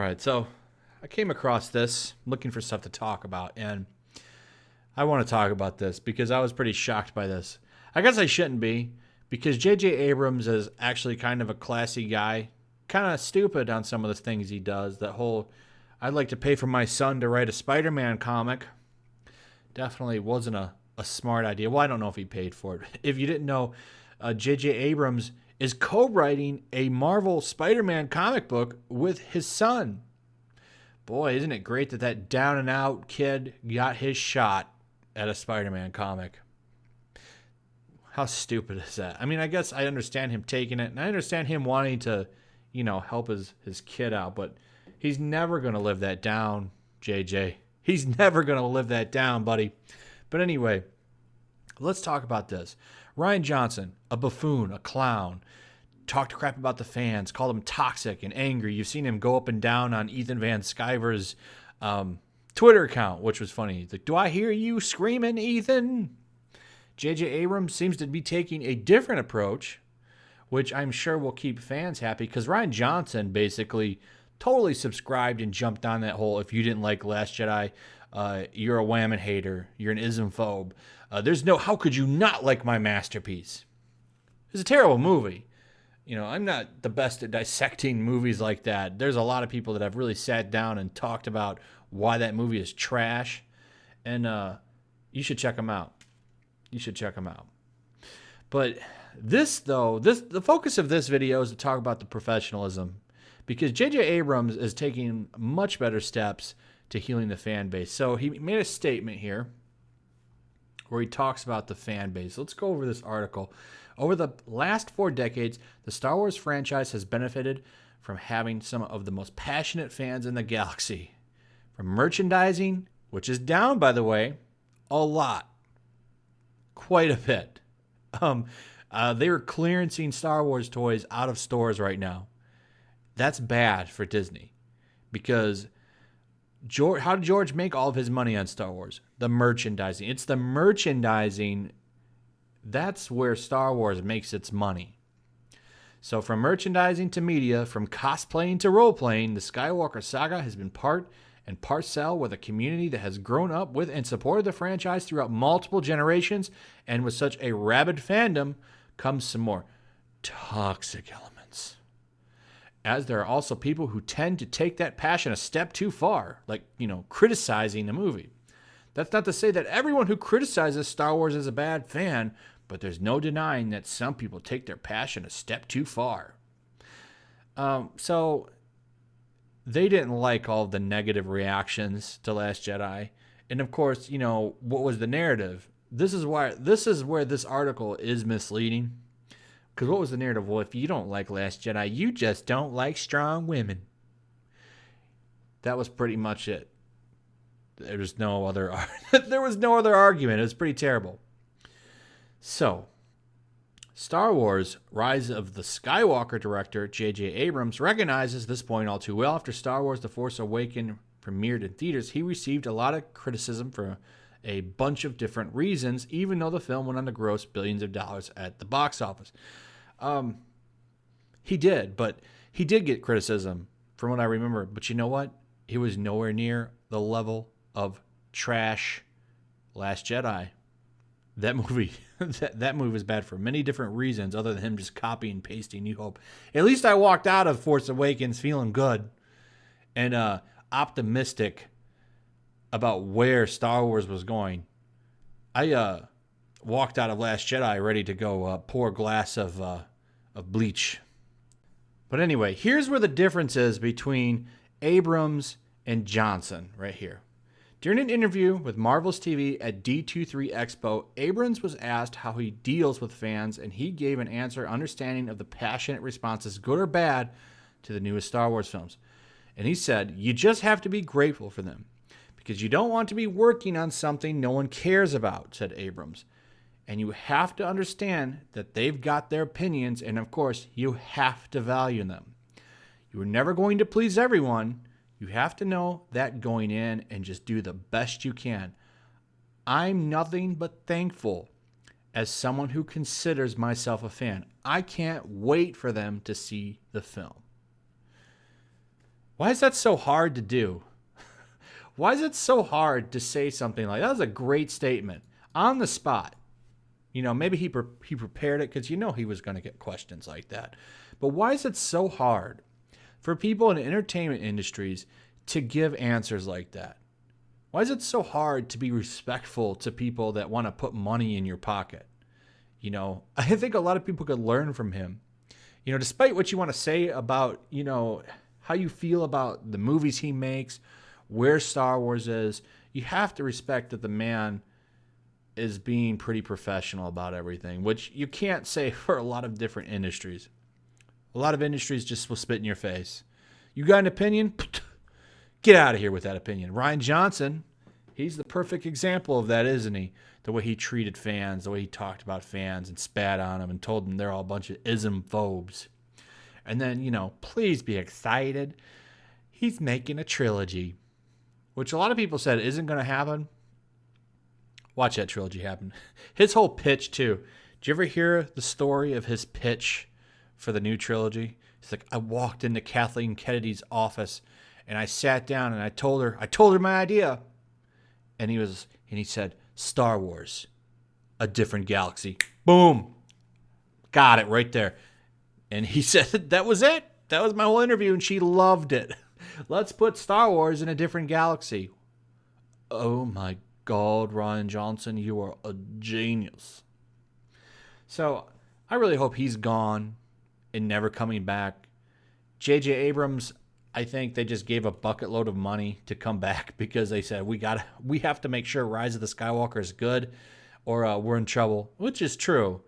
right, so I came across this looking for stuff to talk about, and I want to talk about this because I was pretty shocked by this. I guess I shouldn't be, because J.J. Abrams is actually kind of a classy guy, kind of stupid on some of the things he does. That whole, I'd like to pay for my son to write a Spider-Man comic, definitely wasn't a smart idea. Well, I don't know if he paid for it. If you didn't know, J.J. Abrams is co-writing a Marvel Spider-Man comic book with his son. Boy, isn't it great that that down-and-out kid got his shot at a Spider-Man comic. How stupid is that? I mean, I guess I understand him taking it, and I understand him wanting to, help his kid out, but he's never going to live that down, JJ. He's never going to live that down, buddy. But anyway, let's talk about this. Rian Johnson, a buffoon, a clown, talked crap about the fans, called them toxic and angry. You've seen him go up and down on Ethan Van Sciver's Twitter account, which was funny. He's like, do I hear you screaming, Ethan? J.J. Abrams seems to be taking a different approach, which I'm sure will keep fans happy, because Rian Johnson basically totally subscribed and jumped on that whole, if you didn't like Last Jedi, you're a whammon hater, you're an ismphobe. How could you not like my masterpiece? It's a terrible movie. I'm not the best at dissecting movies like that. There's a lot of people that have really sat down and talked about why that movie is trash. And you should check them out. But the focus of this video is to talk about the professionalism, because J.J. Abrams is taking much better steps to healing the fan base. So he made a statement here where he talks about the fan base. Let's go over this article. Over the last 4 decades, the Star Wars franchise has benefited from having some of the most passionate fans in the galaxy. From merchandising, which is down, by the way, a lot. Quite a bit. They are clearancing Star Wars toys out of stores right now. That's bad for Disney, because how did George make all of his money on Star Wars? The merchandising. It's the merchandising. That's where Star Wars makes its money. So from merchandising to media, from cosplaying to role-playing, the Skywalker saga has been part and parcel with a community that has grown up with and supported the franchise throughout multiple generations, and with such a rabid fandom comes some more toxic elements. As there are also people who tend to take that passion a step too far, like, criticizing the movie. That's not to say that everyone who criticizes Star Wars is a bad fan, but there's no denying that some people take their passion a step too far. So they didn't like all the negative reactions to Last Jedi. And of course, what was the narrative? This is where this article is misleading. Because what was the narrative? Well, if you don't like Last Jedi, you just don't like strong women. That was pretty much it. There was no other argument. It was pretty terrible. So, Star Wars Rise of the Skywalker director J.J. Abrams recognizes this point all too well. After Star Wars The Force Awakens premiered in theaters, he received a lot of criticism for a bunch of different reasons, even though the film went on to gross billions of dollars at the box office. He did get criticism from what I remember, but you know what? It was nowhere near the level of trash Last Jedi. That movie was bad for many different reasons other than him just copying and pasting New Hope. At least I walked out of Force Awakens feeling good and optimistic about where Star Wars was going. I walked out of Last Jedi ready to go pour a glass of bleach. But anyway, here's where the difference is between Abrams and Johnson right here. During an interview with Marvel's TV at D23 Expo, Abrams was asked how he deals with fans, and he gave an answer understanding of the passionate responses, good or bad, to the newest Star Wars films. And he said, you just have to be grateful for them, because you don't want to be working on something no one cares about, said Abrams. And you have to understand that they've got their opinions, and of course, you have to value them. You are never going to please everyone. You have to know that going in and just do the best you can. I'm nothing but thankful as someone who considers myself a fan. I can't wait for them to see the film. Why is that so hard to do? Why is it so hard to say something like that? Was a great statement on the spot. Maybe he prepared it because he was going to get questions like that. But why is it so hard for people in entertainment industries to give answers like that? Why is it so hard to be respectful to people that want to put money in your pocket? I think a lot of people could learn from him. Despite what you want to say about, how you feel about the movies he makes, where Star Wars is, you have to respect that the man is being pretty professional about everything, which you can't say for a lot of different industries. A lot of industries just will spit in your face. You got an opinion? Get out of here with that opinion. Rian Johnson, he's the perfect example of that, isn't he? The way he treated fans, the way he talked about fans and spat on them and told them they're all a bunch of ism-phobes. And then, please be excited. He's making a trilogy, which a lot of people said isn't going to happen. Watch that trilogy happen. His whole pitch, too. Did you ever hear the story of his pitch for the new trilogy? He's like, I walked into Kathleen Kennedy's office and I sat down and I told her my idea. And he said, Star Wars, a different galaxy. Boom. Got it right there. And he said, that was it. That was my whole interview, and she loved it. Let's put Star Wars in a different galaxy. Oh my God, Rian Johnson, you are a genius. So I really hope he's gone and never coming back. J.J. Abrams, I think they just gave a bucket load of money to come back because they said we have to make sure Rise of the Skywalker is good or we're in trouble, which is true.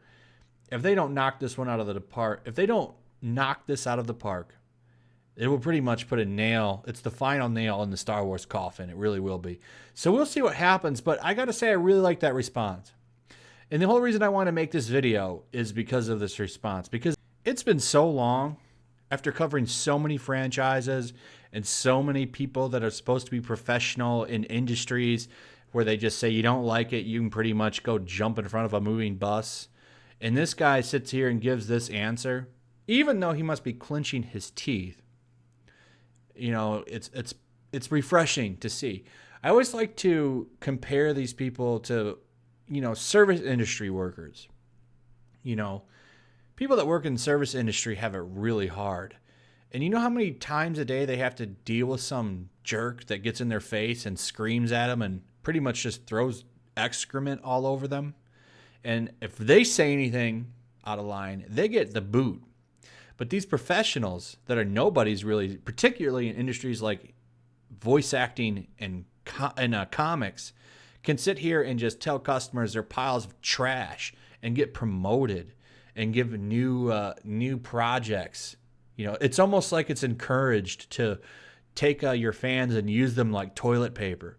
If they don't knock this one out of the park, it will pretty much put a nail. It's the final nail in the Star Wars coffin. It really will be. So we'll see what happens, but I got to say I really like that response. And the whole reason I want to make this video is because of this response, because it's been so long after covering so many franchises and so many people that are supposed to be professional in industries where they just say you don't like it, you can pretty much go jump in front of a moving bus. And this guy sits here and gives this answer, even though he must be clenching his teeth. It's refreshing to see. I always like to compare these people to, service industry workers. People that work in the service industry have it really hard. And you know how many times a day they have to deal with some jerk that gets in their face and screams at them and pretty much just throws excrement all over them? And if they say anything out of line, they get the boot. But these professionals that are nobodies really, particularly in industries like voice acting and comics, can sit here and just tell customers they're piles of trash and get promoted and give new projects. It's almost like it's encouraged to take your fans and use them like toilet paper.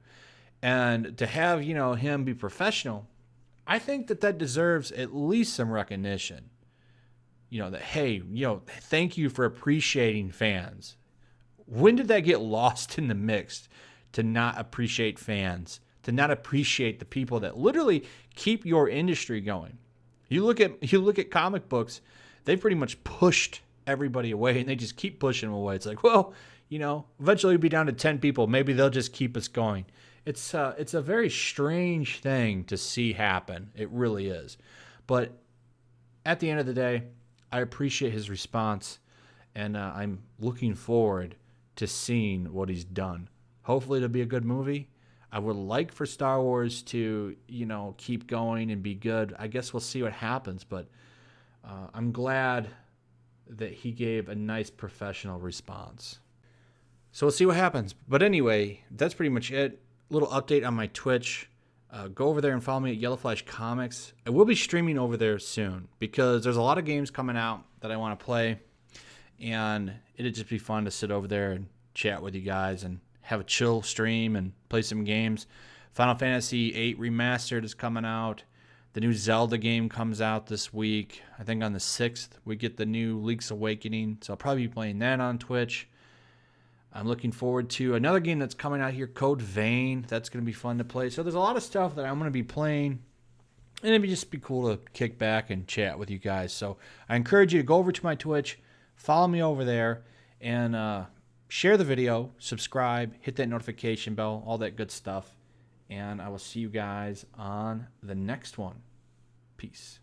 And to have, him be professional, I think that deserves at least some recognition. That, hey, thank you for appreciating fans. When did that get lost in the mix to not appreciate fans, to not appreciate the people that literally keep your industry going? You look at comic books, they pretty much pushed everybody away and they just keep pushing them away. It's like, well, eventually we'll be down to 10 people. Maybe they'll just keep us going. It's a very strange thing to see happen. It really is. But at the end of the day, I appreciate his response, and I'm looking forward to seeing what he's done. Hopefully it'll be a good movie. I would like for Star Wars to, keep going and be good. I guess we'll see what happens, but I'm glad that he gave a nice professional response. So we'll see what happens. But anyway, that's pretty much it. Little update on my Twitch. Go over there and follow me at YellowFlash Comics. I will be streaming over there soon because there's a lot of games coming out that I want to play, and it'd just be fun to sit over there and chat with you guys and have a chill stream and play some games. Final Fantasy VIII Remastered is coming out. The new Zelda game comes out this week. I think on the 6th we get the new Link's Awakening, so I'll probably be playing that on Twitch. I'm looking forward to another game that's coming out here, Code Vein. That's going to be fun to play. So there's a lot of stuff that I'm going to be playing, and it'd just be cool to kick back and chat with you guys. So I encourage you to go over to my Twitch, follow me over there, and share the video, subscribe, hit that notification bell, all that good stuff. And I will see you guys on the next one. Peace.